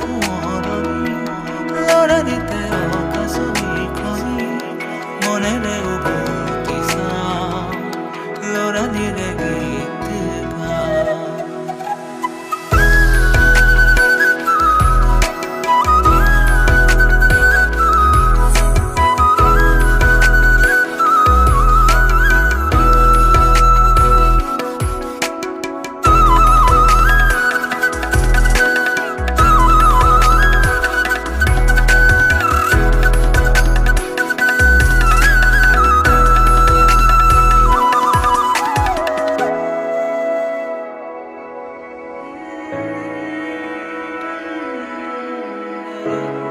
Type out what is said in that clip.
সোঁৱৰণি লৰা দিতে অকাশনী খনি মনেৰে উভতি চাওঁ লৰা দিৰে গীত গাওঁ you